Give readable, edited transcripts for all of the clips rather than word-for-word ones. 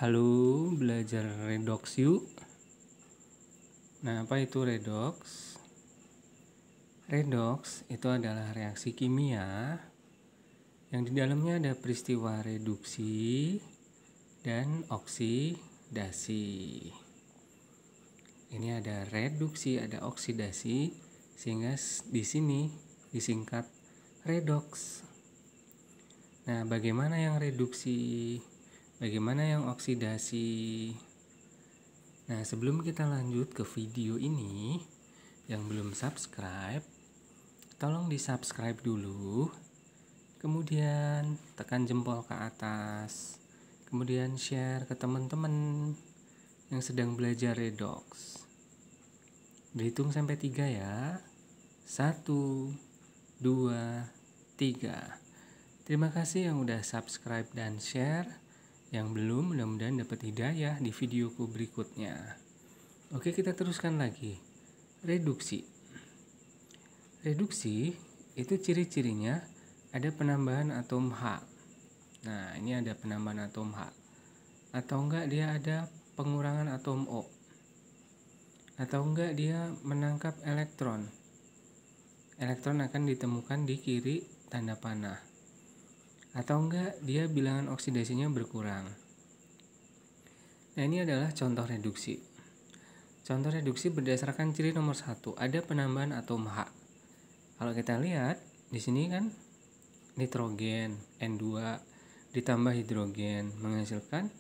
Halo, belajar redox yuk. Nah, apa itu redox? Redox itu adalah reaksi kimia yang di dalamnya ada peristiwa reduksi dan oksidasi. Ini ada reduksi, ada oksidasi, sehingga di sini disingkat redox. Nah, bagaimana yang reduksi? Bagaimana yang oksidasi? Nah, sebelum kita lanjut ke video ini, yang belum subscribe, tolong di-subscribe dulu. Kemudian tekan jempol ke atas. Kemudian share ke teman-teman yang sedang belajar redox. Dihitung sampai 3 ya. 1, 2, 3. Terima kasih yang udah subscribe dan share. Yang belum, mudah-mudahan dapat hidayah di videoku berikutnya. Oke, kita teruskan lagi. Reduksi. Reduksi itu ciri-cirinya ada penambahan atom H. Nah, ini ada penambahan atom H. Atau enggak dia ada pengurangan atom O. Atau enggak dia menangkap elektron. Elektron akan ditemukan di kiri tanda panah. Atau enggak dia bilangan oksidasinya berkurang. Nah, ini adalah contoh reduksi. Contoh reduksi berdasarkan ciri nomor 1, ada penambahan atom H. Kalau kita lihat di sini kan nitrogen N2 ditambah hidrogen menghasilkan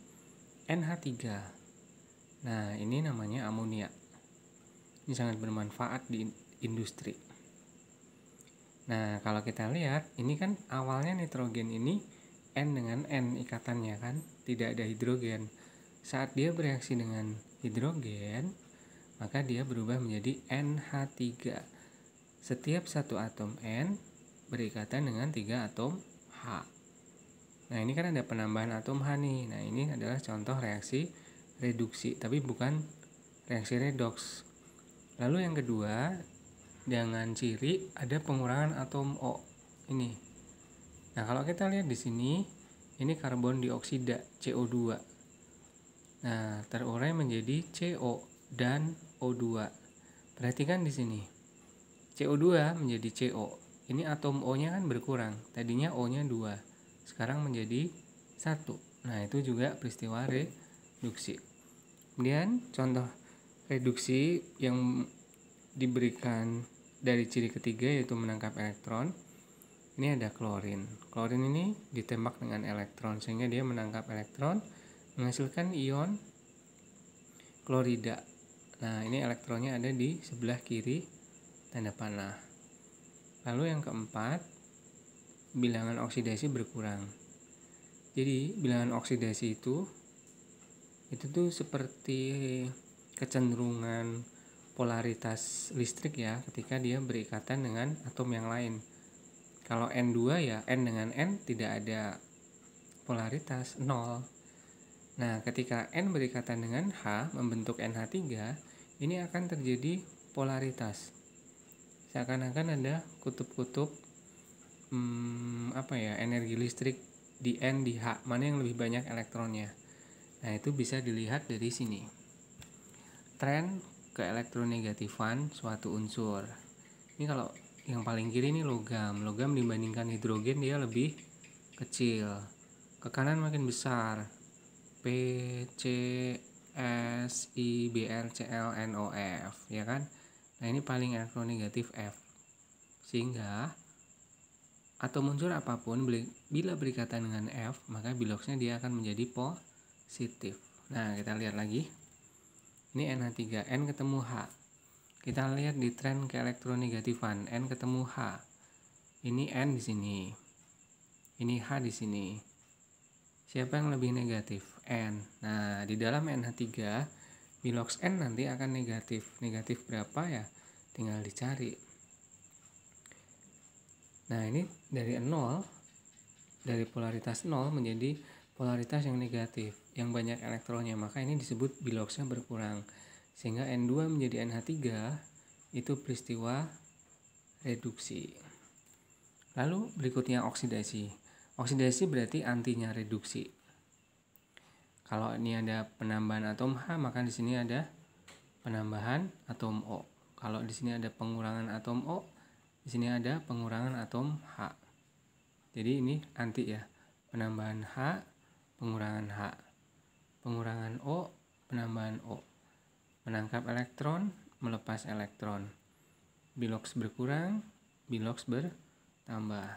NH3. Nah, ini namanya amonia. Ini sangat bermanfaat di industri. Nah, kalau kita lihat, ini kan awalnya nitrogen ini N dengan N ikatannya kan, tidak ada hidrogen. Saat dia bereaksi dengan hidrogen, maka dia berubah menjadi NH3. Setiap satu atom N berikatan dengan 3 atom H. Nah, ini kan ada penambahan atom H nih. Nah, ini adalah contoh reaksi reduksi, tapi bukan reaksi redox. Lalu yang kedua, dengan ciri ada pengurangan atom O. Ini. Nah, kalau kita lihat di sini, ini karbon dioksida CO2. Nah, terurai menjadi CO dan O2. Perhatikan di sini. CO2 menjadi CO. Ini atom O-nya kan berkurang. Tadinya O-nya 2. Sekarang menjadi 1. Nah, itu juga peristiwa reduksi. Kemudian contoh reduksi yang diberikan dari ciri ketiga yaitu menangkap elektron. Ini ada klorin. Klorin ini ditembak dengan elektron sehingga dia menangkap elektron menghasilkan ion klorida. Nah, ini elektronnya ada di sebelah kiri tanda panah. Lalu yang keempat, bilangan oksidasi berkurang. Jadi bilangan oksidasi itu tuh seperti kecenderungan polaritas listrik ya ketika dia berikatan dengan atom yang lain. Kalau N2 ya N dengan N tidak ada polaritas, 0. Nah, ketika N berikatan dengan H membentuk NH3, ini akan terjadi polaritas. Seakan-akan ada kutub-kutub energi listrik di N di H, mana yang lebih banyak elektronnya. Nah, itu bisa dilihat dari sini. Tren keelektronegatifan suatu unsur. Ini kalau yang paling kiri ini logam. Logam dibandingkan hidrogen dia lebih kecil. Ke kanan makin besar. P, C, S, I, B, R, C, L, N, O, F, ya kan? Nah, ini paling elektronegatif F. Sehingga atom unsur apapun bila berikatan dengan F, maka biloxnya dia akan menjadi positif. Nah, kita lihat lagi. Ini NH3, N ketemu H. Kita lihat di tren keelektronegatifan, N ketemu H. Ini N di sini. Ini H di sini. Siapa yang lebih negatif? N. Nah, di dalam NH3, bilox N nanti akan negatif. Negatif berapa ya? Tinggal dicari. Nah, ini dari 0, dari polaritas 0 menjadi polaritas yang negatif, yang banyak elektronnya, maka ini disebut biloxnya berkurang. Sehingga N2 menjadi NH3 itu peristiwa reduksi. Lalu berikutnya oksidasi. Oksidasi berarti antinya reduksi. Kalau ini ada penambahan atom H, maka di sini ada penambahan atom O. Kalau di sini ada pengurangan atom O, di sini ada pengurangan atom H. Jadi ini anti ya. Penambahan H, pengurangan H. Pengurangan O, penambahan O. Menangkap elektron, melepas elektron. Bilox berkurang, bilox bertambah.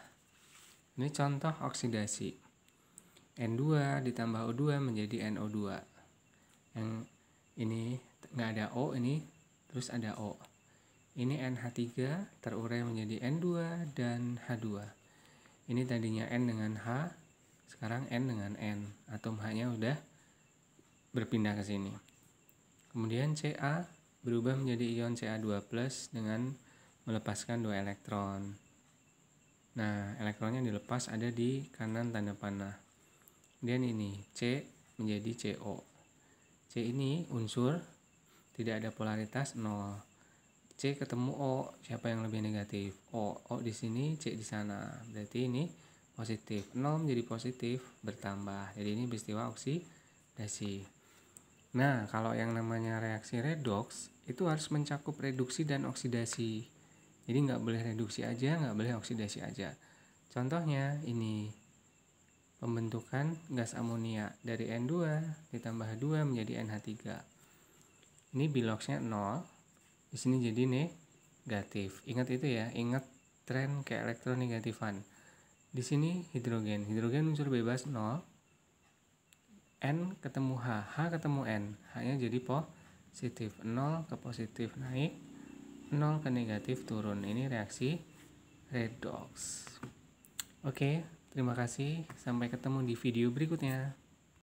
Ini contoh oksidasi. N2 ditambah O2 menjadi NO2. Yang ini nggak ada O, ini terus ada O. Ini NH3 terurai menjadi N2 dan H2. Ini tadinya N dengan H, sekarang N dengan N. Atom H-nya udah berpindah ke sini. Kemudian Ca berubah menjadi ion Ca2+ dengan melepaskan 2 elektron. Nah, elektronnya dilepas ada di kanan tanda panah. Kemudian ini C menjadi CO. C ini unsur tidak ada polaritas 0. C ketemu O, siapa yang lebih negatif? O di sini, C di sana. Berarti ini positif. 0 menjadi positif bertambah. Jadi ini peristiwa oksidasi. Nah, kalau yang namanya reaksi redoks itu harus mencakup reduksi dan oksidasi. Jadi nggak boleh reduksi aja, nggak boleh oksidasi aja. Contohnya ini pembentukan gas amonia dari N2 ditambah 2 menjadi NH3. Ini biloxnya 0, di sini jadi negatif. Ingat itu ya, ingat tren ke elektronegatifan. Di sini hidrogen unsur bebas 0. N ketemu H, H ketemu N, H-nya jadi positif, 0 ke positif naik, 0 ke negatif turun. Ini reaksi redoks. Oke, terima kasih. Sampai ketemu di video berikutnya.